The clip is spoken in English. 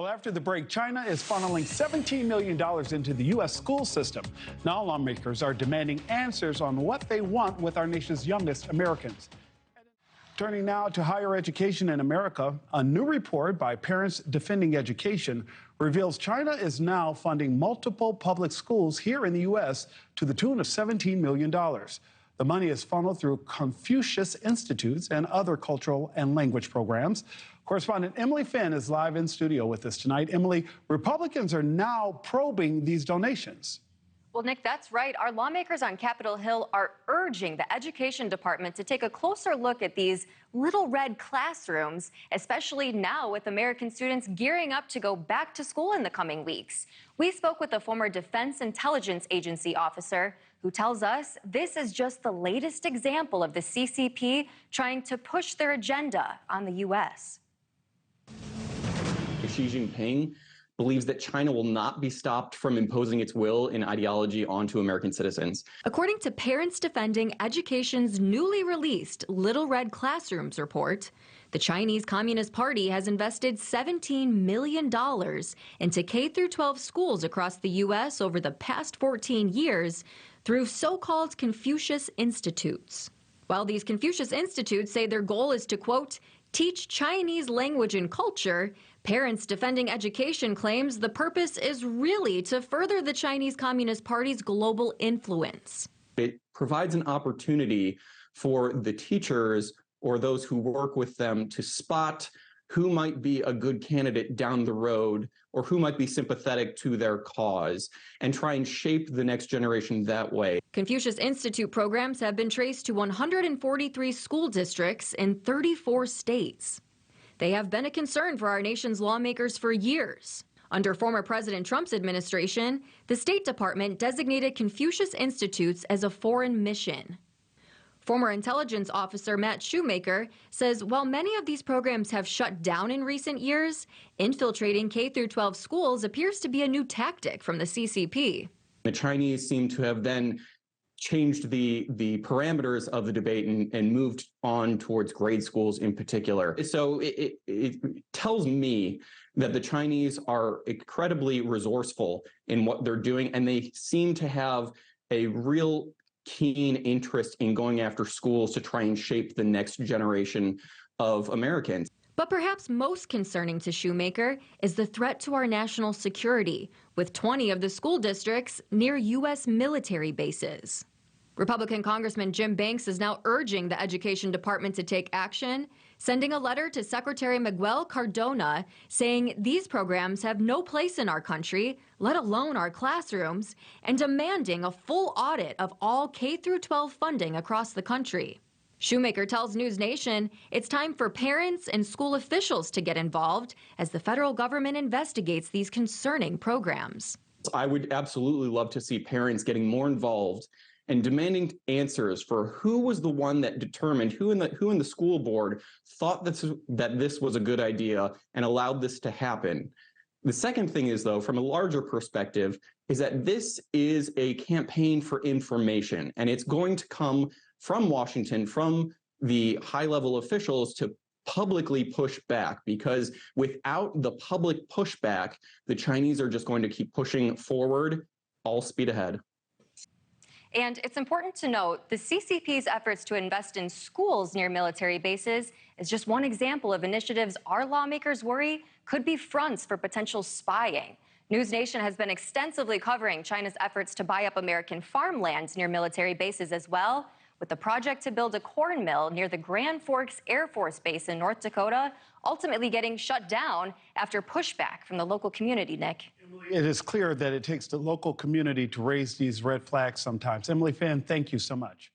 Well, after the break, China is funneling $17 million into the U.S. school system. Now lawmakers are demanding answers on what they want with our nation's youngest Americans. Turning now to higher education in America, a new report by Parents Defending Education reveals China is now funding multiple public schools here in the U.S. to the tune of $17 million. The money is funneled through Confucius Institutes and other cultural and language programs. Correspondent Emily Finn is live in studio with us tonight. Emily, Republicans are now probing these donations. Well, Nick, that's right. Our lawmakers on Capitol Hill are urging the Education Department to take a closer look at these little red classrooms, especially now with American students gearing up to go back to school in the coming weeks. We spoke with a former Defense Intelligence Agency officer who tells us this is just the latest example of the CCP trying to push their agenda on the U.S. Xi Jinping believes that China will not be stopped from imposing its will and ideology onto American citizens. According to Parents Defending Education's newly released Little Red Classrooms report, the Chinese Communist Party has invested $17 million into K-12 schools across the U.S. over the past 14 years through so-called Confucius Institutes. While these Confucius Institutes say their goal is to, quote, teach Chinese language and culture, Parents Defending Education claims the purpose is really to further the Chinese Communist Party's global influence. It provides an opportunity for the teachers or those who work with them to spot who might be a good candidate down the road or who might be sympathetic to their cause and try and shape the next generation that way. Confucius Institute programs have been traced to 143 school districts in 34 states. They have been a concern for our nation's lawmakers for years. Under former President Trump's administration, the State Department designated Confucius Institutes as a foreign mission. Former intelligence officer Matt Shoemaker says while many of these programs have shut down in recent years, infiltrating K-12 schools appears to be a new tactic from the CCP. The Chinese seem to have then changed the parameters of the debate and moved on towards grade schools in particular. So it tells me that the Chinese are incredibly resourceful in what they're doing, and they seem to have a real keen interest in going after schools to try and shape the next generation of Americans. But perhaps most concerning to Shoemaker is the threat to our national security, with 20 of the school districts near U.S. military bases. Republican Congressman Jim Banks is now urging the Education Department to take action, sending a letter to Secretary Miguel Cardona saying these programs have no place in our country, let alone our classrooms, and demanding a full audit of all K-12 funding across the country. Shoemaker tells NewsNation it's time for parents and school officials to get involved as the federal government investigates these concerning programs. I would absolutely love to see parents getting more involved and demanding answers for who was the one that determined, who in the school board thought that this was a good idea and allowed this to happen. The second thing is, though, from a larger perspective, is that this is a campaign for information, and it's going to come from Washington, from the high-level officials to publicly push back, because without the public pushback, the Chinese are just going to keep pushing forward all speed ahead. And it's important to note the CCP's efforts to invest in schools near military bases is just one example of initiatives our lawmakers worry could be fronts for potential spying. NewsNation has been extensively covering China's efforts to buy up American farmlands near military bases as well, with the project to build a corn mill near the Grand Forks Air Force Base in North Dakota ultimately getting shut down after pushback from the local community, Nick. It is clear that it takes the local community to raise these red flags sometimes. Emily Finn, thank you so much.